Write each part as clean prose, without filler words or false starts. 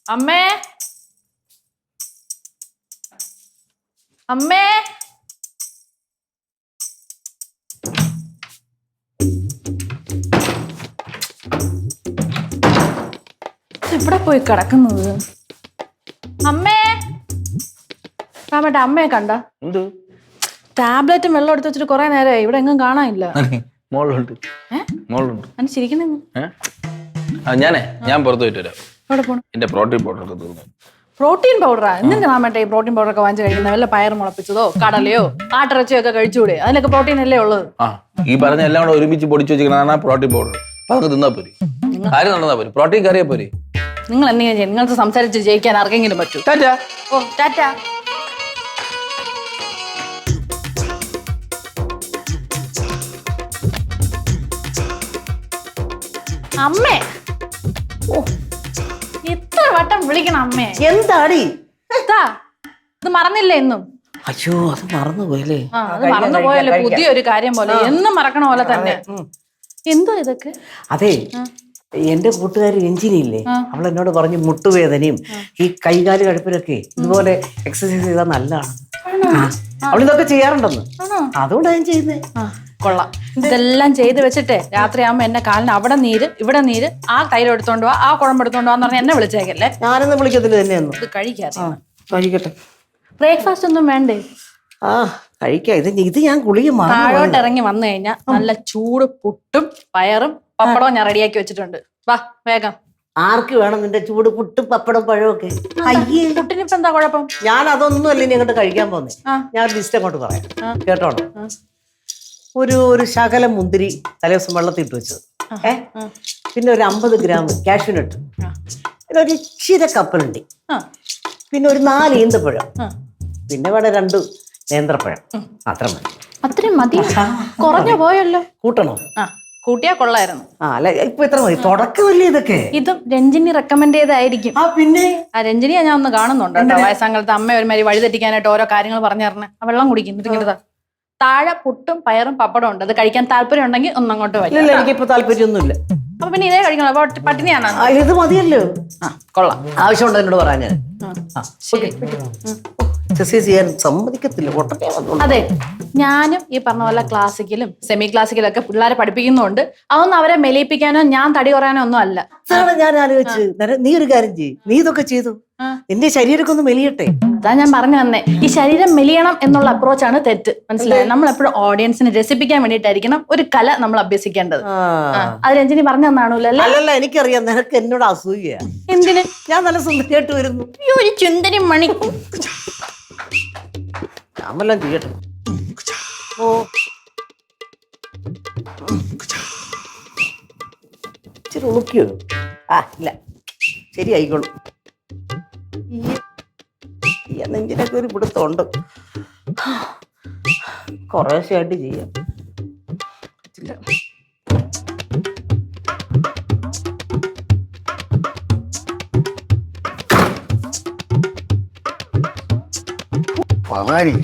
അമ്മേ അമ്മേ എവിടെ പോയി കിടക്കുന്നത്? അമ്മേ രാമേട്ട അമ്മയെ കണ്ട? ടാബ്ലറ്റും വെള്ളം എടുത്ത് വെച്ചിട്ട് കുറെ നേരമായി, ഇവിടെ എങ്ങും കാണാനില്ല. ഞാൻ പുറത്തു പോയിട്ട് വരാം. എവിടെ പോണം? എന്റെ പ്രോട്ടീൻ പൗഡർ ഒക്കെ തീർന്നു. പ്രോട്ടീൻ പൗഡറാ? എന്തിനാ രാമേട്ട ഈ പ്രോട്ടീൻ പൗഡർ ഒക്കെ വാങ്ങിച്ചു കഴിക്കുന്നത്? വല്ല പയർ മുളപ്പിച്ചതോ കടലയോ ആട്ടിറച്ചിയോ ഒക്കെ കഴിച്ചുകൂടെ? അതിലൊക്കെ പ്രോട്ടീൻ അല്ലേ ഉള്ളത്. ഈ പറഞ്ഞ എല്ലാം കൂടെ ഒരുമിച്ച് പൊടിച്ചു വെച്ചിരിക്കണ പ്രോട്ടീൻ പൗഡർ. അപ്പൊ അതൊക്കെ തിന്നാ പോരി, ആരും നടന്നാ പോരി, പ്രോട്ടീൻ കറിയാ പോരി. നിങ്ങൾ എന്തെങ്കിലും ചെയ്യും, നിങ്ങൾക്ക് സംസാരിച്ച് ജയിക്കാൻ ആർക്കെങ്കിലും പറ്റൂ. ടാറ്റാ. ഓ ടാറ്റാ. അമ്മേ, ഓ എത്ര വട്ടം വിളിക്കണം അമ്മേ. എന്താടി ഇത് മറന്നില്ലേ എന്നും? അയ്യോ, അത് മറന്നുപോയല്ലേ? അത് മറന്നുപോയല്ലേ, പുതിയൊരു കാര്യം പോലെ എന്നും മറക്കണ പോലെ തന്നെ. എന്തോ ഇതൊക്കെ? അതെ, എന്റെ കൂട്ടുകാരി രഞ്ജിനിയില്ലേ, അവൾ എന്നോട് പറഞ്ഞു മുട്ടുവേദനയും ഈ കൈകാല് കടുപ്പിലൊക്കെ ഇതുപോലെ എക്സസൈസ് ചെയ്താൽ നല്ലതാണ്. അവളിതൊക്കെ ചെയ്യാറുണ്ടെന്ന്, അതുകൊണ്ടാണ് ഞാൻ ചെയ്യുന്നത്. കൊള്ളാം. ഇതെല്ലാം ചെയ്ത് വെച്ചിട്ടേ രാത്രി ആകുമ്പോ എന്നെ കാലിന് അവിടെ നീര് ഇവിടെ നീര്, ആ തൈര് എടുത്തോണ്ട് പോവാ, ആ കുഴമ്പ് എടുത്തോണ്ട് പോവാന്ന് പറഞ്ഞാൽ എന്നെ വിളിച്ചേക്കല്ലേ. ഞാനൊന്നും വിളിക്കത്തില്ല തന്നെയൊന്നും. ഇത് കഴിക്കാതെ കഴിക്കട്ടെ. ബ്രേക്ക്ഫാസ്റ്റ് ഒന്നും വേണ്ടേ? കഴിക്കാം. ഇത് ഞാൻ ഗുളിക താഴോട്ട് ഇറങ്ങി വന്നു കഴിഞ്ഞാൽ നല്ല ചൂട് പുട്ടും പയറും പപ്പടവും ഞാൻ റെഡിയാക്കി വെച്ചിട്ടുണ്ട്. വാ വേഗം. ആർക്ക് വേണം നിന്റെ ചൂട് പുട്ടും പപ്പടം പഴമൊക്കെ? അയ്യേ, പുട്ടിനിപ്പോ എന്താ കുഴപ്പം? ഞാൻ അതൊന്നും അല്ല ഇനി അങ്ങോട്ട് കഴിക്കാൻ പോന്നേ. ഞാൻ ലിസ്റ്റ് അങ്ങോട്ട് പറയാം, കേട്ടോണം. ഒരു ശകലം മുന്തിരി തലേദിവസം വെള്ളത്തിൽ ഇട്ട് വെച്ചത്, പിന്നെ ഒരു 50 ഗ്രാം കാഷ്യൂനട്ട്, പിന്നെ ഒരു ഇച്ചിരി കപ്പലുണ്ടി, പിന്നെ ഒരു 4 ഈന്തപ്പഴം, പിന്നെ വേണം 2 നേന്ത്രപ്പഴം. അത്ര മതി. അത്രയും മതി? കുറഞ്ഞു പോയല്ലോ. കൂട്ടണോ? കൂട്ടിയാ കൊള്ളായിരുന്നു. അല്ല, ഇപ്പൊ എത്ര മതി? തുടക്കമല്ലേ ഇതൊക്കെ? ഇതും രഞ്ജിനി റെക്കമെൻഡ് ചെയ്തായിരിക്കും. പിന്നെ രഞ്ജിനിയെ ഞാൻ ഒന്ന് കാണുന്നുണ്ട് കേട്ടോ. വയസ്സാങ്കാലത്ത് അമ്മ ഒരുമാതിരി വഴി തെറ്റിക്കാനായിട്ട് ഓരോ കാര്യങ്ങൾ പറഞ്ഞു തരണേ. ആ വെള്ളം കുടിക്കും. ഇങ്ങനെ താഴെ പുട്ടും പയറും പപ്പടം ഉണ്ട്. അത് കഴിക്കാൻ താല്പര്യം ഉണ്ടെങ്കിൽ ഒന്നങ്ങോട്ട് വരും. എനിക്കിപ്പോ താല്പര്യമൊന്നുമില്ല. അപ്പൊ പിന്നെ ഇതേ കഴിക്കണം. അപ്പൊ പട്ടിണിയാണ്. ഇത് മതിയല്ലോ. കൊള്ളാം. ആവശ്യമുണ്ടോ എന്നോട് പറയാൻ? ഞാൻ എക്സസൈസ് ചെയ്യാൻ സമ്മതിക്കത്തില്ല. അതെ, ഞാനും ഈ പറഞ്ഞ പോലെ ക്ലാസിക്കലും സെമി ക്ലാസിക്കലും ഒക്കെ പിള്ളേരെ പഠിപ്പിക്കുന്നുണ്ട്. അതൊന്നും അവരെ മെലിയിപ്പിക്കാനോ ഞാൻ തടി കുറയാനോ ഒന്നും അല്ല. അതാണ് ഞാൻ ആലോചിച്ച്. നീ ഒരു കാര്യം ചെയ്യ്, നീ ഇതൊക്കെ ചെയ്തു, നിന്റെ ശരീരമൊക്കെ ഒന്ന് മെലിയട്ടെ. അതാ ഞാൻ പറഞ്ഞു തന്നെ, ഈ ശരീരം മെലിയണം എന്നുള്ള അപ്രോച്ചാണ് തെറ്റ്. മനസ്സിലായോ? നമ്മൾ എപ്പോഴും ഓഡിയൻസിനെ രസിപ്പിക്കാൻ വേണ്ടിയിട്ടായിരിക്കണം ഒരു കല നമ്മൾ അഭ്യസിക്കേണ്ടത്. അത് രഞ്ജിനി പറഞ്ഞു തന്നാണല്ലോ. അല്ലല്ല, എനിക്കറിയാം നിനക്ക് എന്നോട് അസൂയ. എന്തിന്? ഞാൻ നല്ല സുന്ദരിയായിട്ട് വരുന്നു. ഒരു ചുന്ദരി മണി. ഞാമെല്ലാം ചെയ്യട്ടെ. ഓ, ഇച്ചിരി ഉളുക്കിയോ? ഇല്ല, ശരി ആയിക്കോളൂ. ഈ നെഞ്ചിനൊക്കെ ഒരു പിടുത്തമുണ്ട്. കുറേശ്ശായിട്ട് ചെയ്യാം.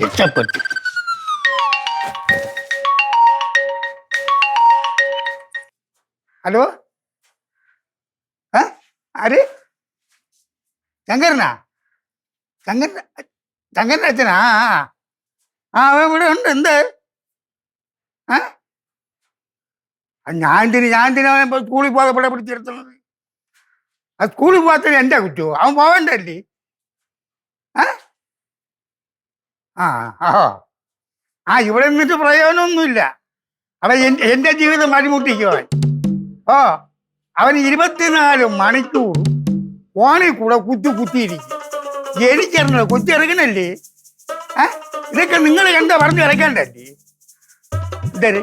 രക്ഷപ്പെട്ടു. ഹലോ, ആര്? ശങ്കരനാ? ശങ്കരൻ അച്ഛനാ? ഇവിടെ ഉണ്ട്. എന്ത്? ഞാൻ സ്കൂളിൽ പോകാതെ ഇവിടെ പിടിച്ചെടുത്തുള്ളത്. ആ സ്കൂളിൽ പോകാത്തത് എൻ്റെ കുറ്റമോ? അവൻ പോകണ്ടല്ലേ? ഇവിടെ നിന്നിട്ട് പ്രയോജനമൊന്നുമില്ല. അവൻ എൻ്റെ ജീവിതം അടിമുട്ടിക്കുവാൻ. അവൻ 24 മണിക്കൂർ ഫോണിൽ കൂടെ കുത്തിയിരിക്കും. എനിക്കറിഞ്ഞോ കൊച്ചി ഇറങ്ങണല്ലേ? ഇതൊക്കെ നിങ്ങൾ എന്താ പറഞ്ഞു ഇറക്കണ്ടല്ലേ? ഇതര്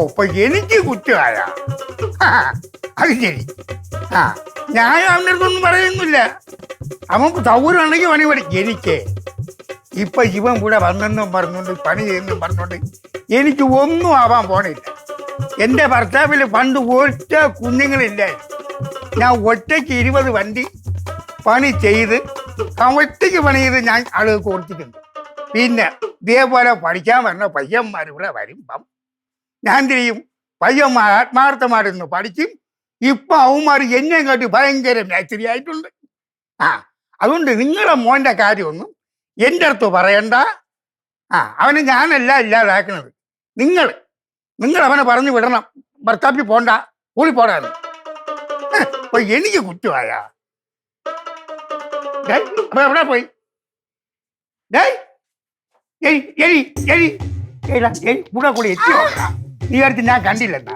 ഇപ്പൊ എനിക്ക് കുറ്റമായ അത് ശരി. ഞാൻ അവൻ്റെ അടുത്തൊന്നും പറയുന്നില്ല. അവൻ സൗകര്യം ഉണ്ടെങ്കിൽ പണി പഠിക്കും. എനിക്ക് ഇപ്പൊ ഇവൻ കൂടെ വന്നെന്നും പറഞ്ഞുകൊണ്ട് പണി ചെയ്യുന്നും പറഞ്ഞുകൊണ്ട് എനിക്ക് ഒന്നും ആവാൻ പോണില്ല. എൻ്റെ ഭർത്താവിൽ പണ്ട് ഒറ്റ കുഞ്ഞുങ്ങളില്ലായിരുന്നു. ഞാൻ ഒറ്റയ്ക്ക് 20 വണ്ടി പണി ചെയ്ത് ഒറ്റയ്ക്ക് പണി ചെയ്ത് ഞാൻ ആളുകൾക്ക് കൊടുത്തിട്ടുണ്ട്. പിന്നെ ഇതേപോലെ പഠിക്കാൻ വരുന്ന പയ്യന്മാർ ഇവിടെ വരുമ്പം ഞാൻ ചെയ്യും, പയ്യന്മാർ ആത്മാർത്ഥമായിരുന്നു പഠിക്കും, ഇപ്പൊ അവന്മാർ എന്നെ കാട്ടി ഭയങ്കര മാച്ചറി ആയിട്ടുണ്ട്. ആ അതുകൊണ്ട് നിങ്ങളെ മോന്റെ കാര്യമൊന്നും എൻ്റെ അടുത്ത് പറയണ്ട. അവനെ ഞാനല്ല ഇല്ലാതാക്കുന്നത്. നിങ്ങൾ അവനെ പറഞ്ഞു വിടണം. ഭർത്താപ്പി പോണ്ട, കൂടി പോടാന്ന്. അപ്പൊ എനിക്ക് കുറ്റമായ അപ്പൊ എവിടെ പോയി? കൂടെ കൂടി എത്തിയോ? നീ അടുത്ത് ഞാൻ കണ്ടില്ലെന്നാ.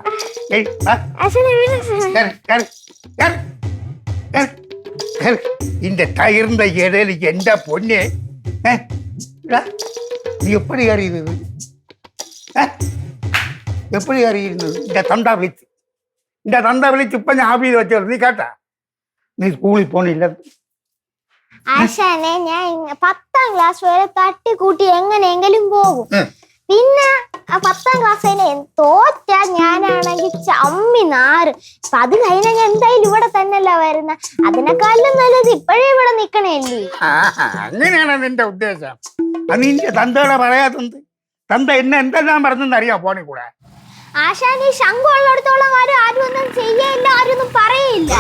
இந்த டயர்ந்த இடையில எந்த பொண்ணு நீ எப்படி அறியுது? எப்படி அறியுது? இந்த தண்டா விழிச்சு இப்ப ഞാൻ ആഫീസ് വെച്ചോ. നീ കേട്ടാ? നീ സ്കൂളിൽ പോണില്ല. ആശാനെ ഞാൻ 10ാം ക്ലാസ് വരെ തട്ടിക്കൂട്ടി എങ്ങനെയെങ്കിലും പോകും. പിന്നെ 10ാം ക്ലാസ്സിൽ തോറ്റാ ഞാനാണെങ്കിൽ ചമ്മി നാറ്. അപ്പൊ അത് കഴിഞ്ഞാൽ ഞാൻ എന്തായാലും ഇവിടെ തന്നെയല്ല വരുന്ന. അതിനെക്കാളും നല്ലത് ഇപ്പോഴേ ഇവിടെ നിക്കണേല്ലേ. അങ്ങനെയാണ് നിന്റെ ഉദ്ദേശം. അത് നിന്റെ തന്തയുടെ പറയാത്തത്. തന്ത എന്നെ എന്തെല്ലാം പറഞ്ഞെന്നറിയാം ഫോണിൽ കൂടെ. ആശാൻ ഈ ശംഖു ഉള്ളിടത്തോളം കാര്യം ആരും ഒന്നും ചെയ്യയില്ല, ആരും ഒന്നും പറയില്ല.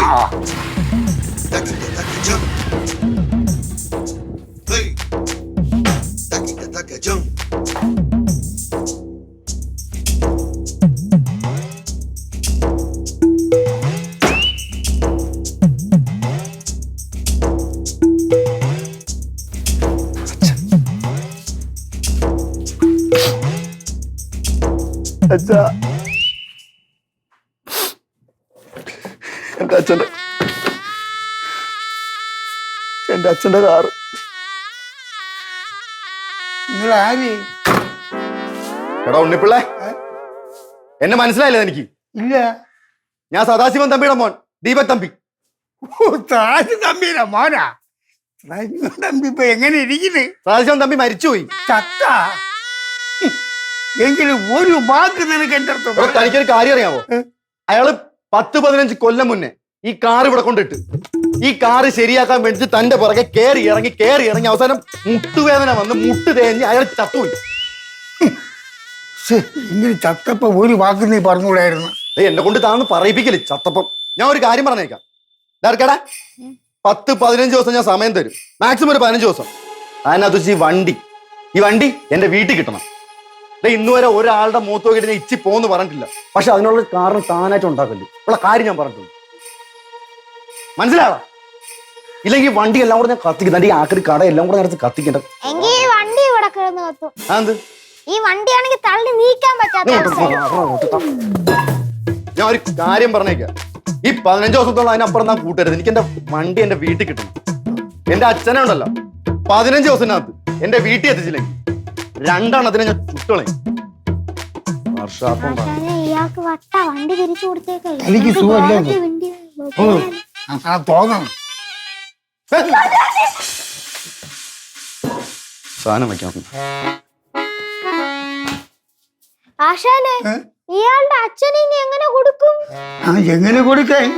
അച്ഛാ, എന്റെ അച്ഛന്റെ കാറ്. നിങ്ങൾ ആര്? എടാ ഉണ്ണിപ്പിള്ളേ, എന്നെ മനസ്സിലായില്ലേ എനിക്ക്? ഇല്ല. ഞാൻ സദാശിവൻ തമ്പിയുടെ മോൻ ദീപക് തമ്പി. താജ് തമ്പിയുടെ മോനാ? തമ്പി ഇപ്പൊ എങ്ങനെ ഇരിക്കുന്നു? സദാശിവൻ തമ്പി മരിച്ചുപോയി. ചത്ത എങ്കിലും ഒരു വാക്ക് നിനക്ക് എന്റെ അടുത്ത്. തനിക്കൊരു കാര്യം അറിയാമോ? അയാള് 10-15 കൊല്ലം മുന്നേ ഈ കാർ ഇവിടെ കൊണ്ടിട്ട് ഈ കാറ് ശരിയാക്കാൻ വേണ്ടി തന്റെ പുറകെ കയറി ഇറങ്ങി അവസാനം മുട്ടുവേദന വന്ന് മുട്ട് തേഞ്ഞ് അയാൾ ചത്തുപോയി. ഇങ്ങനെ ചത്തപ്പോ ഒരു വാക്ക് നീ പറഞ്ഞുകൂടായിരുന്നു. എന്നെ കൊണ്ട് താന്ന് പറയിപ്പിക്കല് ചത്തപ്പം. ഞാൻ ഒരു കാര്യം പറഞ്ഞേക്കാം. ഡാർക്കടാ, 10-15 ദിവസം ഞാൻ സമയം തരും. മാക്സിമം ഒരു 15 ദിവസം. അതിനകത്ത് ഈ വണ്ടി എന്റെ വീട്ടിൽ കിട്ടണം. ഇന്നുവരെ ഒരാളുടെ മൂത്ത് നോക്കിയിട്ട് ഞാൻ ഇച്ചി പോന്ന് പറഞ്ഞിട്ടില്ല. പക്ഷെ അതിനുള്ള കാരണം താനായിട്ട് ഉണ്ടാക്കല്ലേ ഉള്ള കാര്യം ഞാൻ പറഞ്ഞിട്ടുണ്ട്. മനസ്സിലാവാ? ഇല്ലെങ്കിൽ വണ്ടി എല്ലാം കൂടെ ഞാൻ കത്തിക്കുന്നത്. ഈ ആക്രി കട എല്ലാം കൂടെ നേരത്തെ കത്തിക്കേണ്ടത്. എങ്കിൽ ഈ വണ്ടി ഇവിടെ കിടന്ന് കത്തും. അതെന്ത്? ഈ വണ്ടിയാണെങ്കിൽ തള്ളി നീക്കാൻ പറ്റാത്ത. ഞാൻ ഒരു കാര്യം പറഞ്ഞേക്കാം. ഈ 15 ദിവസത്തോളം അതിനപ്പുറം ഞാൻ കൂട്ടരുത്. എനിക്ക് എന്റെ വണ്ടി എന്റെ വീട്ടിൽ കിട്ടണം. എന്റെ അച്ഛനെ ഉണ്ടല്ലോ 15 ദിവസത്തിനകത്ത് എന്റെ വീട്ടിൽ എത്തിച്ചില്ലെങ്കിൽ 2 എണ്ണത്തിനെ ഞാൻ ചുട്ടുകളയും. ഇയാൾക്ക് വട്ട വണ്ടി തിരിച്ചു കൊടുത്തേക്കല്ലേ. എനിക്ക് സുഖമല്ലേ തോന്നണം. സാധനം വെക്കാം. ആശാനെ, ഇയാളുടെ അച്ഛനെ ഇനി എങ്ങനെ കൊടുക്കും? എങ്ങനെ കൊടുക്കാൻ?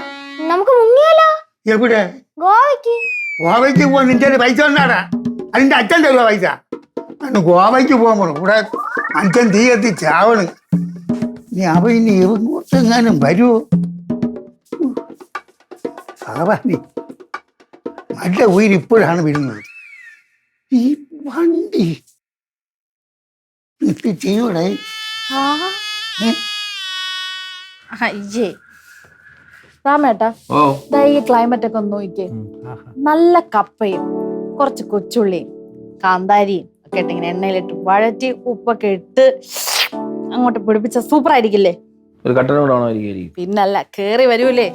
നമുക്ക് മുങ്ങിയാലോ? എവിടെ? ഗോവയ്ക്ക് പോ. നിന്റെ പൈസ ഉണ്ടാടാ. അതിന്റെ അച്ഛൻ തരുവോ പൈസ? ഗോവയ്ക്ക് പോകുമ്പോൾ ഇവിടെ അച്ഛൻ തീ കത്തി ചാവണ്. നീ അവ ഇനി ഇങ്ങോട്ടെങ്ങാനും വരുവോ? സാവാനി നല്ല ഉയിർ ഇപ്പോഴാണ് വിടുന്നത്. ഈ വണ്ടി നിർത്തി ചെയ്യൂടെ? അയ്യേ രാമേട്ടാ, ഈ ക്ലൈമറ്റ് ഒക്കെ ഒന്ന് നോക്കിക്കേ. നല്ല കപ്പയും കുറച്ച് കൊച്ചുള്ളിയും കാന്താരിയും ഒക്കെ ഇട്ട് ഇങ്ങനെ എണ്ണയിലിട്ട് വഴറ്റി ഉപ്പൊക്കെ ഇട്ട് അങ്ങോട്ട് പിടിപ്പിച്ച സൂപ്പർ ആയിരിക്കില്ലേ? ഒരു കട്ടനോടാണോ? പിന്നല്ല, കേറി വരൂലേ.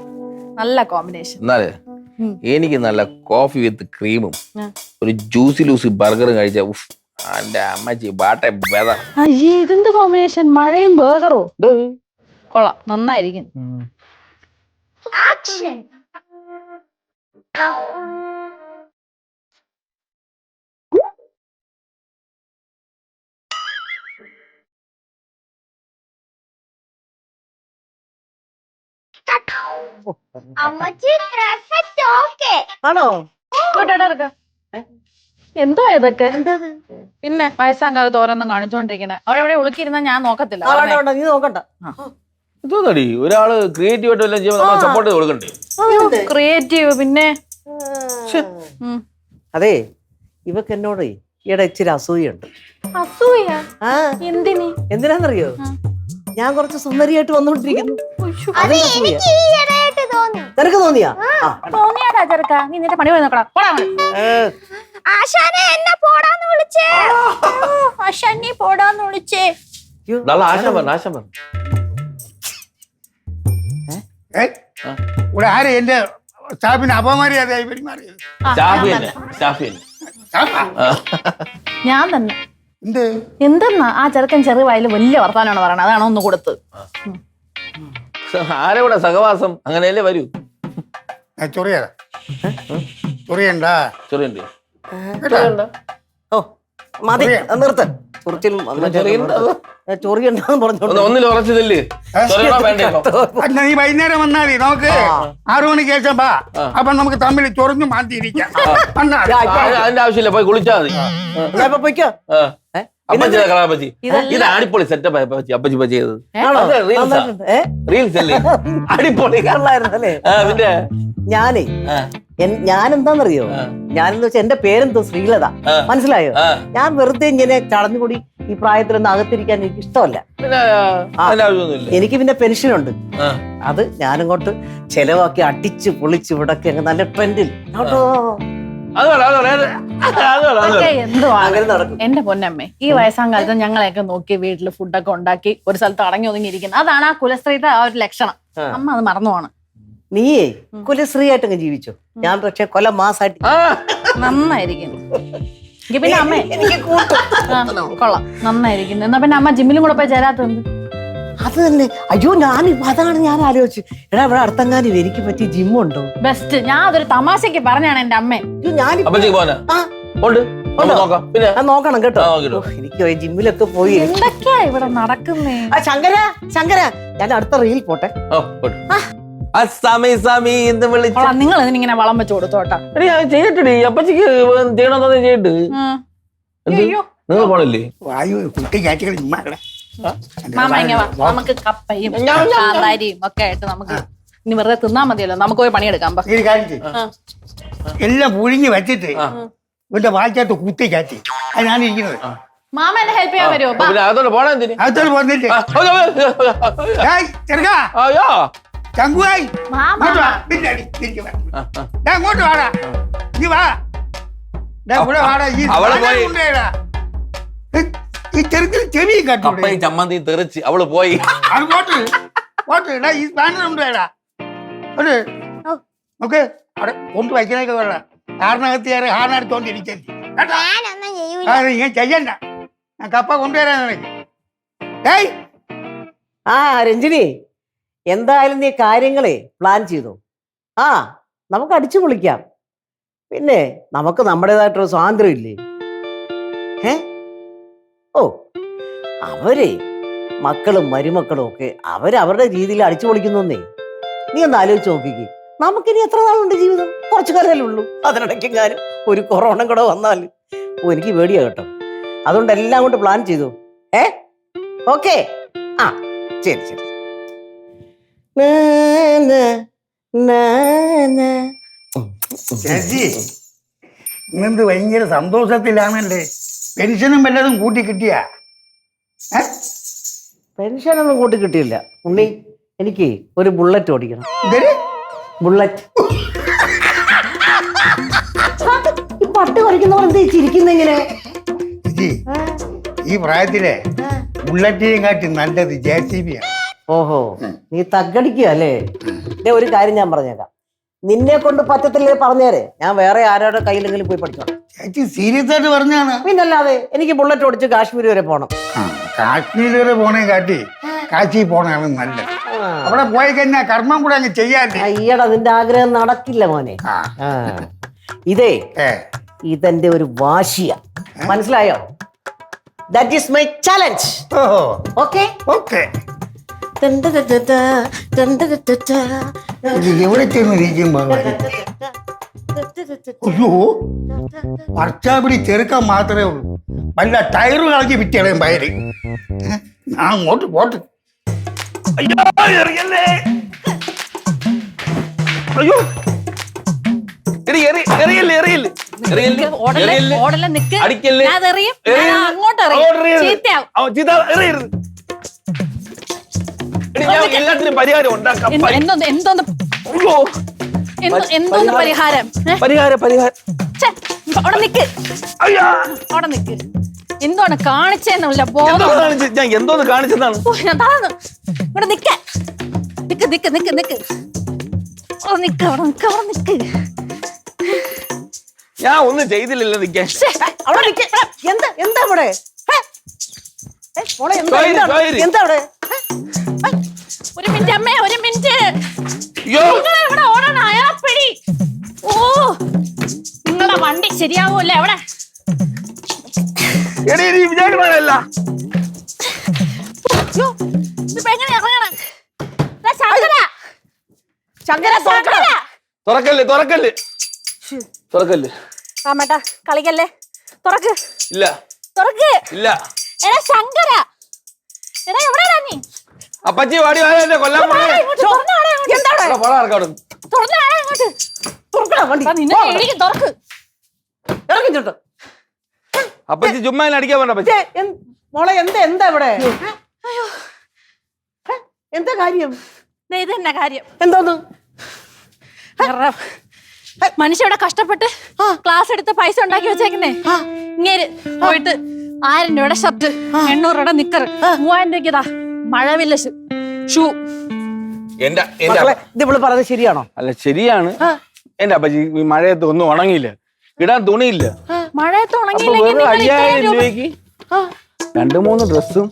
നല്ല കോമ്പിനേഷൻ. എന്നാലേ എനിക്ക് നല്ല കോഫി വിത്ത് ക്രീമും ഒരു ജ്യൂസി ലൂസി ബർഗറും കഴിച്ച എന്റെ അമ്മച്ചി ബാട്ടെ ബെത. അയ്യേ, ഇതെന്ത് കോമ്പിനേഷൻ? മഴയും ബർഗറോ? കൊള്ളാം, നന്നായിരിക്കും. ആണോ? എന്തോ ഇതൊക്കെ? പിന്നെ വയസ്സാങ്കാലത്ത് ഓരോന്നും കാണിച്ചോണ്ടിരിക്കണേ. അവിടെ എവിടെ ഒളുക്കിയിരുന്ന ഞാൻ നോക്കത്തില്ല. നീ നോക്കണ്ട. ഇതൊന്നടി ഒരാള് ക്രിയേറ്റീവ് ആയിട്ട് വല്ലതും ചെയ്യുമ്പോൾ നമ്മൾ സപ്പോർട്ട് ചെയ്ത് കൊടുക്കണ്ടേ? ക്രിയേറ്റീവ് പിന്നെ. ഉം. അതെ ഇവക്ക് എന്നോട് ഈയിടെ ഇച്ചിരി അസൂയുണ്ട്. അസൂയ? ആ എന്തിന്? എന്തിനാന്നറിയോ? ഞാൻ കുറച്ച് സുന്ദരിയായിട്ട് വന്നോണ്ടിരിക്കുന്നു. അത് എനിക്ക് ഈ ഇടയായിട്ട് തോന്നി. നിനക്ക് തോന്നിയാ? തോന്നിയാടാ ചെറുക്ക, നീ നിന്റെ പണി പോയി നോക്കടാ. ആശാനെ എന്നെ പോടാന്ന് വിളിച്ചേ. ആശാനെ പോടാന്ന് വിളിച്ചേ. നല്ല ആശം പറഞ്ഞു, ആശം പറഞ്ഞു. ഇവിടെ ആരെ എന്റെ സ്റ്റാഫിന് അപമര്യാദയായി പെരുമാറിയത്? സ്റ്റാഫി തന്നെ, സ്റ്റാഫി തന്നെ. ഞാൻ തന്നെ. എന്ത് എന്തെന്നാ ആ ചെറുക്കൻ ചെറിയ വായില് വലിയ വർത്താനാണ് പറയണത്, അതാണോ ഒന്ന് കൊടുത്ത്. ആരെ കൂടെ സഹവാസം അങ്ങനെയല്ലേ വരൂ. ചൊറിയതാ ചൊറിയണ്ട ചെറിയുണ്ട്. ഓ മതി നിർത്ത്. ചൊറിയുണ്ടെന്ന് പറഞ്ഞു. ഒന്നിൽ ഉറച്ചതല്ലേ വേണ്ടോ? അല്ല നീ വൈകുന്നേരം വന്നാൽ മതി, നമുക്ക് 6 മണിക്ക് ശേഷം വാ. അപ്പൊ നമുക്ക് തമ്മിൽ ചൊറിഞ്ഞു മാറ്റിയിരിക്കാം. അതിന്റെ ആവശ്യമില്ല, പോയി കുളിച്ചാ മതി. പൊയ്ക്കോ. അപ്പച്ചി കളാപ്പച്ചി ഇത് അടിപൊളി സെറ്റപ്പ് അപ്പച്ചി ചെയ്തത്. റീൽസ് അല്ലേ അടിപൊളി അല്ലേ? പിന്നെ ഞാനേ ഞാനെന്താന്നറിയോ? ഞാനെന്ന് വെച്ചാൽ എന്റെ പേരെന്തോ ശ്രീലത, മനസ്സിലായോ? ഞാൻ വെറുതെ ഇങ്ങനെ ചടഞ്ഞുകൂടി ഈ പ്രായത്തിലൊന്നും അകത്തിരിക്കാൻ എനിക്ക് ഇഷ്ടമല്ല. എനിക്ക് പിന്നെ പെൻഷനുണ്ട്. അത് ഞാനിങ്ങോട്ട് ചെലവാക്കി അടിച്ച് പൊളിച്ച് ഇവിടൊക്കെ അങ്ങ് നല്ല ട്രെൻഡിൽ എന്തുവാണ് എന്റെ പൊന്നമ്മേ, ഈ വയസ്സാം കാലത്ത് ഞങ്ങളെയൊക്കെ നോക്കി വീട്ടില് ഫുഡൊക്കെ ഉണ്ടാക്കി ഒരു സ്ഥലത്ത് അടങ്ങി ഒതുങ്ങിയിരിക്കുന്നത്, അതാണ് ആ കുലസ്ത്രീയുടെ ആ ഒരു ലക്ഷണം. അമ്മ അത് മറന്നുപോണ്. നീയേ കുലശ്രീ ആയിട്ടങ്ങ് ജീവിച്ചോ. ഞാൻ പക്ഷെ കൊല മാസായിട്ട് നന്നായിരിക്കുന്നു. പിന്നെ അമ്മേ എനിക്ക് കൊള്ളാം, നന്നായിരിക്കുന്നു. എന്നാ പിന്നെ അമ്മ ജിമ്മിലും കൂടെ പോയി ചേരാത്തത്? അത് തന്നെ. അയ്യോ അതാണ് ഞാൻ ആലോചിച്ചു. എടാ ഇവിടെ അടുത്തെങ്ങാനും എനിക്ക് പറ്റിയ ജിമ്മുണ്ടോ? ബെസ്റ്റ്. ഞാൻ അതൊരു തമാശക്ക് പറഞ്ഞാണ് എന്റെ അമ്മ. നോക്കണം കേട്ടോ. എനിക്ക് ജിമ്മിലൊക്കെ പോയി. എന്തൊക്കെയാ ഇവിടെ നടക്കുന്നേ? ശങ്കര ഞാൻ അടുത്ത റീൽ പോട്ടെ. നിങ്ങൾ ഇതിനിങ്ങനെ വളം വെച്ച് കൊടുത്തോട്ടാ. ചെയ്തിട്ടേ അപ്പച്ചിക്ക് ചെയ്യണമെന്ന് ചെയ്തിട്ട് നിങ്ങൾ പോണില്ലേ? വായു കുട്ടി കാറ്റുകൾ ഉമ്മാടെ മാമ ഇങ്ങ വാ, നമുക്ക് കപ്പയും കാന്താരിയും ഒക്കെ ആയിട്ട് നമുക്ക് ഇനി വെറുതെ തിന്നാ മതിയല്ലോ, നമുക്ക് പോയി പണിയെടുക്കാം. ഒരു കാര്യം ചെയ്യും, എല്ലാം പുഴുങ്ങി വെച്ചിട്ട് ഇവന്റെ വായിക്കകത്ത് കുത്തി കാറ്റി ഞാൻ ഇരിക്കുന്നത്. മാമ എന്നെ ഹെൽപ്പ് ചെയ്യാൻ വരുമോ? അതോടെ പോണേ എന്തിന്? അതോട് പോന്നിട്ട് ചെറുക്കാ ചങ്കുവായി അങ്ങോട്ട് വാടാ, നീ വാ ഇവിടെ വാടാ. ഈ ചെറുക്കിന് ചെവിയും കട്ടു ചമ്മന്തി തെറിച്ച് അവള് പോയി. അങ്ങോട്ട് പോട്ട് ഈ സാധനം നോക്ക് അവിടെ കൊണ്ട് വയ്ക്കണൊക്കെ വേണ്ട. കാരണകത്ത് കയറി ഹാർന്നെടുത്തോണ്ടിരിക്കാൻ ഞാൻ ചെയ്യണ്ട. ഞാൻ കപ്പ കൊണ്ടുവരാൻ നിനക്ക്. രഞ്ജിനി, എന്തായാലും നീ കാര്യങ്ങളെ പ്ലാൻ ചെയ്തു. നമുക്ക് അടിച്ചു പൊളിക്കാം. പിന്നെ നമുക്ക് നമ്മുടേതായിട്ടൊരു സ്വാതന്ത്ര്യം ഇല്ലേ? അവരെ മക്കളും മരുമക്കളും ഒക്കെ അവരവരുടെ രീതിയിൽ അടിച്ചു പൊളിക്കുന്നേ. നീ ഒന്ന് ആലോചിച്ച് നോക്കിക്കേ. നമുക്കിനി എത്ര നാളുണ്ട് ജീവിതം? കുറച്ചു കാലമല്ലേ ഉള്ളൂ. അതിനിടയ്ക്കെങ്ങാനും ഒരു കൊറോണ കൂടെ വന്നാൽ എനിക്ക് പേടിയാ കേട്ടോ. അതുകൊണ്ട് എല്ലാം കൊണ്ട് പ്ലാൻ ചെയ്തു. ഓക്കെ ശരി ശരി. ചേച്ചി ഇന്നെന്ത് ഭയങ്കര സന്തോഷത്തിലാണല്ലേ? പെൻഷനും വല്ലതും കൂട്ടി കിട്ടിയ? പെൻഷനൊന്നും കൂട്ടി കിട്ടിയില്ല ഉണ്ണി. എനിക്ക് ഒരു ബുള്ളറ്റ് ഓടിക്കണം. ബുള്ളറ്റ്. ഈ പട്ട് കുറയ്ക്കുന്നവർ എന്ത് ചിരിക്കുന്നെങ്ങനെ? ഈ പ്രായത്തിലെ ബുള്ളറ്റിനെയും കാട്ടി നല്ലത് JCB ആണ്. ഓഹോ, നീ തగ్గടിക്കുക അല്ലേ? ഒരു കാര്യം ഞാൻ പറഞ്ഞേക്കാം, നിന്നെ കൊണ്ട് പറ്റത്തില്ലേ പറഞ്ഞേരെ. ഞാൻ വേറെ ആരോടെ കയ്യിലെങ്കിലും പോയി പഠിക്കണം. ചേച്ചി സീരിയസ് ആയിട്ട് പറഞ്ഞാണ്. പിന്നല്ലാതെ എനിക്ക് ബുള്ളറ്റ് ഓടിച്ച് കാശ്മീർ വരെ പോണം. കാശ്മീർ വരെ പോണേ കാട്ടി കാശി പോണാണ് നല്ലത്. അവിടെ പോയി കഴിഞ്ഞാൽ കർമ്മം കൂടെ അങ്ങ് ചെയ്യാല്ലേ. അയ്യടാ, നിന്റെ ആഗ്രഹം നടക്കില്ല മോനെ. ഇതെന്റെ ഒരു വാശിയ, മനസ്സിലായോ? That is my challenge. Okay okay. എവിടെ ചെന്നിരിക്കുമ്പോ അയ്യോ പർച്ചാപിടി ചെറുക്കാൻ മാത്രമേ ഉള്ളൂ. വല്ല ടയറ് കളഞ്ഞ് വിറ്റളയും പയര്. ഞാൻ അങ്ങോട്ട് പോട്ട്. അയ്യോ എറിയല്ലേ. അയ്യോ എടി എറിയല്ലേ എറിയല്ലേ എറിയല്ലേ എറിയല്ലേ. ഓടല്ലേ നിക്ക്. അടിക്കല്ലേ. ഞാൻ എറിയും. എറിയരുത്. ഞാൻ അങ്ങോട്ട് അങ്ങോട്ട് എറിയും. എറിയരുത്. ചീത്തയാവും. ചീത്ത എറിയരുത്. എടി ഞാൻ എല്ലാത്തിനും പരിഹാരം ഉണ്ടാക്കാം. എന്തോന്ന് അയ്യോ എന്തോന്ന് പരിഹാരം? പരിഹാരം ഛെ, അവിടെ നിക്ക്. അയ്യോ അവിടെ നിക്ക്. എന്തോന്ന് കാണിച്ചേന്നില്ല ബോധം. എന്തോന്ന് കാണിച്ച് ഞാൻ എന്തോന്ന് കാണിച്ചതാണ്. ഓ, ഞാൻ താഴ്ന്നു. ഇവിടെ നിക്ക്. നിക്ക് നിക്ക് നിക്ക് നിക്ക്. അവിടെ നിക്ക് അവിടെ നിക്ക് അവിടെ നിക്ക്. ഞാൻ ഒന്നും ചെയ്തില്ലല്ലോ നിക്കാൻ. ഛെ, അവിടെ നിക്ക്. എന്താ എന്താ ഇവിടെ? മോളെ എന്താ സോയിര്, എന്താണ്? സോയിര്. എന്താ അവിടെ? ഒരു മിനിറ്റ് അമ്മേ, ഒരു മിനിറ്റ്. അയ്യോ നിങ്ങളെ ഇവിടെ ഓടാൻ അയാൾപ്പെടി. ഓ, നിങ്ങളുടെ വണ്ടി ശരിയാവൂല്ലേ അവിടെ? എടി നീ വിചാരിക്കണല്ല. യ്യോ, ഇതിപ്പോ എങ്ങനെ ഇറങ്ങണം? ദാ ശങ്കര. ശങ്കര തുറക്കടാ. തുറക്കല്ലേ തുറക്കല്ലേ തുറക്കല്ലേ. രാമേട്ടാ കളിക്കല്ലേ. തുറക്ക് ഇല്ല തുറക്ക്. ഇല്ല. എടാ ശങ്കര, എടാ എവിടെയാ നീ? അപ്പച്ചി വാടി വാടി കൊല്ലാൻ പോണേ. എന്താണ് പോളാ ഇറക്കാം. തുറന്നു കാണാൻ ഇങ്ങോട്ട്. തുറക്കടാ വണ്ടി. നിന്നെ എഴുതി തുറക്ക്. ഇറങ്ങി ചുട്ട്. അപ്പച്ചി ചുമ്മാ എന്നെ അടിക്കാൻ വേണ്ട അപ്പച്ചി. മോളെ എന്താ എന്താ ഇവിടെ? എന്താ കാര്യം? ദേ ഇത് തന്നെ കാര്യം. എന്തോന്ന്? മനുഷ്യ ഇവിടെ കഷ്ടപ്പെട്ട് ക്ലാസ് എടുത്ത് പൈസ ഉണ്ടാക്കി വെച്ചേക്കുന്നേ. ഇങ്ങേര് പോയിട്ട് 1000 രൂപയുടെ ഷർട്ട്, 800 രൂപയുടെ നിക്കർ, 3000 രൂപയ്ക്ക് ഇതാ മഴവില്ല ഷൂ. എന്റെ മക്കളെ, ഇത് ഇവള് പറഞ്ഞത് ശരിയാണോ? അല്ല ശരിയാണ്. എന്റെ അപ്പച്ചി ഈ മഴയത്ത് ഒന്നും ഉണങ്ങിയില്ല, ഇടാൻ തുണിയില്ല. മഴയത്ത് അപ്പൊ ഉണങ്ങിയില്ലെങ്കിൽ വെറും നിങ്ങൾ 5000 രൂപയ്ക്ക് 2-3 ഡ്രസ്സും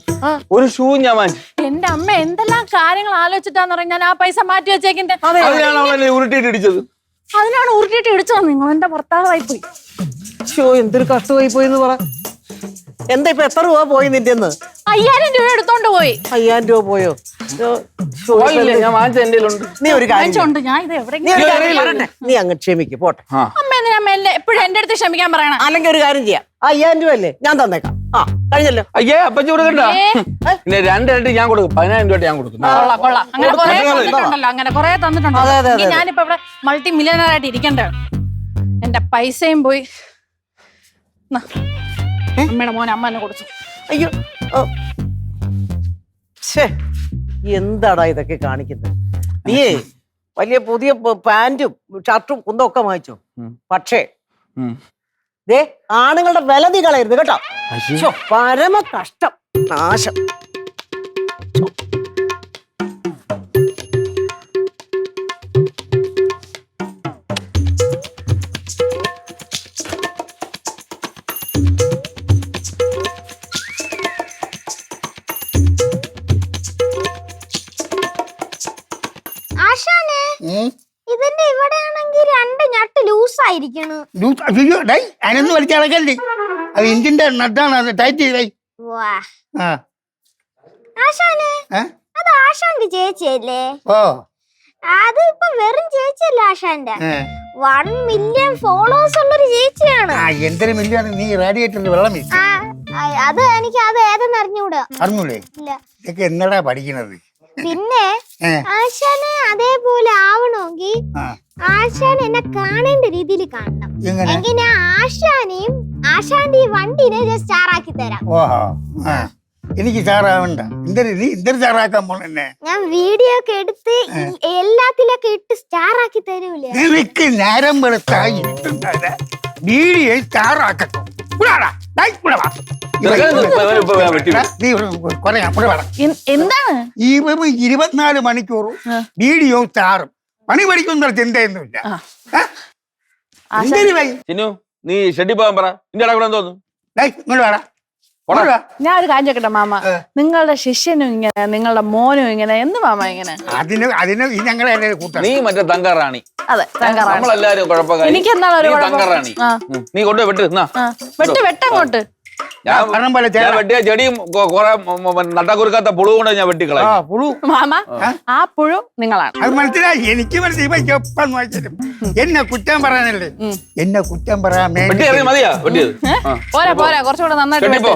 ഒരു ഷൂവും ഞാൻ വാങ്ങിച്ചു. എന്റെ അമ്മ എന്തെല്ലാം കാര്യങ്ങൾ ആലോചിച്ചിട്ടാന്ന് പറഞ്ഞാൽ ഞാൻ ആ പൈസ മാറ്റി വെച്ചേക്കിന്റെ. അതിനാണ് അവളെന്നെ ഉരുട്ടിയിട്ട് ഇടിച്ചത്. അതിനാണ് ഉരുട്ടിയിട്ട് ഇടിച്ചോ? നിങ്ങൾ എന്റെ ഭർത്താവായി പോയി. ഷോ എന്തൊരു കഷ്ടമായി പോയിന്ന് പറ. എന്താ ഇപ്പൊ എത്ര രൂപ പോയി നിന്റെ? 5000 രൂപ എടുത്തോണ്ട് പോയി. 5000 രൂപ പോയോ? പോയില്ലേ, ഞാൻ വാങ്ങിച്ച എന്റെ കയ്യിലുണ്ട്. നീ ഒരു കാര്യം ചെയ്യ്. വാങ്ങിച്ചോണ്ട് ഞാൻ ഇത് എവിടെ നീ ഒരു കാര്യം പറയട്ടെ. നീ അങ്ങ് ക്ഷമിക്ക് പോട്ടെ. അമ്മ എന്തിനാ അമ്മ എപ്പോഴും എന്റെ അടുത്ത് ക്ഷമിക്കാൻ പറയണം? അല്ലെങ്കിൽ ഒരു കാര്യം ചെയ്യാം. 5000 രൂപ അല്ലേ ഞാൻ തന്നേക്കാം. കഴിഞ്ഞല്ലോ. അയ്യേ അപ്പച്ചി കൊടുക്കണ്ട. പിന്നെ 2 ഇരട്ടി ഞാൻ കൊടുക്കും. 10000 രൂപ ഞാൻ കൊടുക്കും. കൊള്ളാം കൊള്ളാം. അങ്ങനെ കുറെ തന്നിട്ടുണ്ടല്ലോ. അങ്ങനെ കുറെ തന്നിട്ടുണ്ടല്ലോ. ഞാനിപ്പോ ഇവിടെ മൾട്ടി മില്യണർ ആയിട്ട് ഇരിക്കണ്ടാണ്. എന്റെ പൈസയും പോയി. അമ്മയുടെ മോൻ അമ്മ എന്നെ കൊടുത്തു. അയ്യോ എന്താടാ ഇതൊക്കെ കാണിക്കുന്നത്? നീയേ വലിയ പുതിയ പാന്റും ഷർട്ടും കുന്തം ഒക്കെ വാങ്ങിച്ചു. പക്ഷേ ദേ ആണുങ്ങളുടെ വില നീ കളയരുത് കേട്ടോ. ശ്ശോ, പരമ കഷ്ടം, നാശം. ഇതിന്റെ ഇവിടെ ആണെങ്കിൽ 2 ഞട്ട് ലൂസ് ആയിരിക്കണു. അയ്യോ ഡൈ അതിനൊന്നും വലിച്ചടക്കല്ലേ. അത് ഇന്ത്യന്റെ നട്ടാണ്, അത് ടൈറ്റ് ചെയ്തായി. ആശാനെ, അത് ആശാന്റെ ചേച്ചിയല്ലേ? ഓ അത് ഇപ്പൊ വെറും ചേച്ചിയല്ല ആശാന്റെ, 1 മില്യൺ ഫോളോവേഴ്സ് ഉള്ളൊരു ചേച്ചിയാണ്. എന്തൊരു മില്ലാണ്. നീ റേഡിയേറ്ററിൽ വെള്ളം വീശി. അത് എനിക്ക് അത് ഏതെന്ന് അറിഞ്ഞൂടാ. അറിഞ്ഞൂടെ? ഇല്ല. ഇതൊക്കെ എന്നടാ പഠിക്കണത്? പിന്നെ ആശാനെ അതേപോലെ ആവണമെങ്കിൽ ആശാൻ എന്നെ കാണേണ്ട രീതിയിൽ കാണണം. എങ്കിൽ ഞാൻ ആശാനെയും ആശാന്റെ ഈ വണ്ടിനെ സ്റ്റാർ ആക്കി തരാം. ഓഹോ, എനിക്ക് സ്റ്റാറാവണ്ട. നീ എന്തൊരു സ്റ്റാറാക്കാൻ പോണെന്നെ? ഞാൻ വീഡിയോ ഒക്കെ എടുത്ത് എല്ലാത്തിലൊക്കെ ഇട്ട് സ്റ്റാർ ആക്കി തരൂലേ? നിനക്ക് നേരം വെളുത്തായി വീഡിയോ സ്റ്റാറാക്കട്ടോ. എന്താണ് ഈ 24 മണിക്കൂറും വീഡിയോ സ്റ്റാറും പണി പഠിക്കുന്ന ചിന്തയൊന്നുമില്ല. ചിന്നു നീ ഷെഡി പോകാൻ പറ. നിന്റെ ഇടകൂടെ തോന്നുന്നു. ഇങ്ങോട്ട് വേടാ. ഞാൻ ഒരു കാര്യം ചോദിക്കട്ടെ മാമ, നിങ്ങളുടെ ശിഷ്യനും ഇങ്ങനെ നിങ്ങളുടെ മോനും ഇങ്ങനെ എന്ത് മാമ ഇങ്ങനെ? അതിന് ഞങ്ങളെ കൂട്ടാണ്. നീ മറ്റേ തങ്കറാണി. അതെ, നമ്മളെല്ലാരും കുഴപ്പക്കാരി. എനിക്ക് എന്താണ് ഒരു തങ്കറാണി. നീ കൊണ്ടുപോയി വെട്ടങ്ങോട്ട്. ഞാൻ വെട്ടിയ ചെടിയും കുറെ നട്ടക്കുറുക്കാത്ത പുഴു കൊണ്ട് ഞാൻ വെട്ടിക്കളയും. മാമ, ആ പുഴു നിങ്ങളാണ്. അത് മനസ്സിലായി, എനിക്ക് മനസ്സിലായി. ഒപ്പം വായിച്ചാലും എന്നെ കുറ്റം പറയാനല്ലേ? എന്നെ കുറ്റം പറയാൻ മതിയാ വെട്ടിയത്? പോരാ പോരാ, കുറച്ചുകൂടെ നന്നായിട്ട്.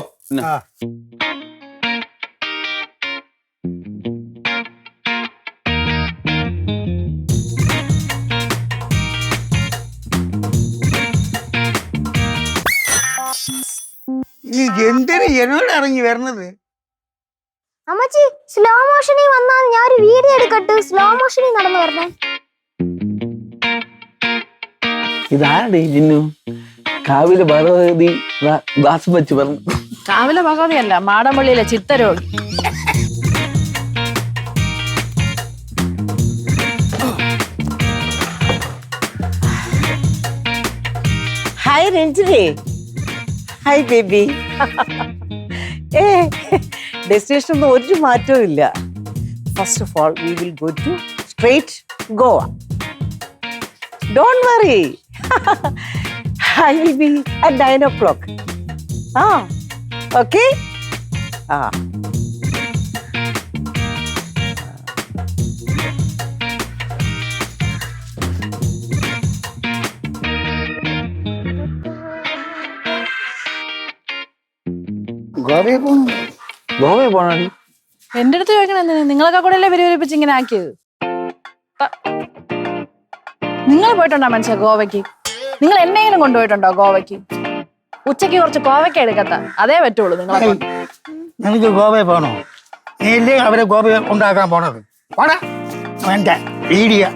ഈ എന്തിന് എന്നോട് ഇറങ്ങി വരണത്? അമ്മച്ചി സ്ലോ മോഷനിൽ വന്നാൽ ഞാൻ ഒരു വീഡിയോ എടുക്കട്ടെ. സ്ലോ മോഷനിൽ നടന്നു വരണേ. ഇതാടേ ജിന്നു കാവിലെ ഭഗവതി ഗ്ലാസ് വെച്ച് പറഞ്ഞു. കാവിലെ ഭഗവതിയല്ല, മാടമ്പള്ളിയിലെ ചിത്തരോഗി. Hi Ranjini. Hi baby. Destination ഒന്നും ഒരു മാറ്റവും ഇല്ല. First of all we will go to straight Goa. Don't worry. I will be at 9 o'clock. Okay? ഗോവയിൽ പോണു. ഗോവയിൽ പോണാടി. എന്റെ അടുത്ത് ചോദിക്കണം എന്തിനാ? നിങ്ങളൊക്കെ കൂടെ അല്ലേ വിരിവിരിപ്പിച്ച് ഇങ്ങനെ ആക്കിയത്? നിങ്ങൾ പോയിട്ടുണ്ടോ മനുഷ്യ ഗോവയ്ക്ക്? നിങ്ങൾ എന്നെങ്കിലും കൊണ്ടുപോയിട്ടുണ്ടോ ഗോവയ്ക്ക്? ഉച്ചയ്ക്ക് കുറച്ച് കോവയ്ക്ക എടുക്കത്ത, അതേ പറ്റുള്ളൂ നിങ്ങളെ കൊണ്ട്. നിനക്ക് ഗോവയിൽ പോണോ? നീ ഇല്ലേ അവരെ ഗോവ ഉണ്ടാക്കാൻ പോണത്? പോടാ. അവന്റെ വീഡിയോ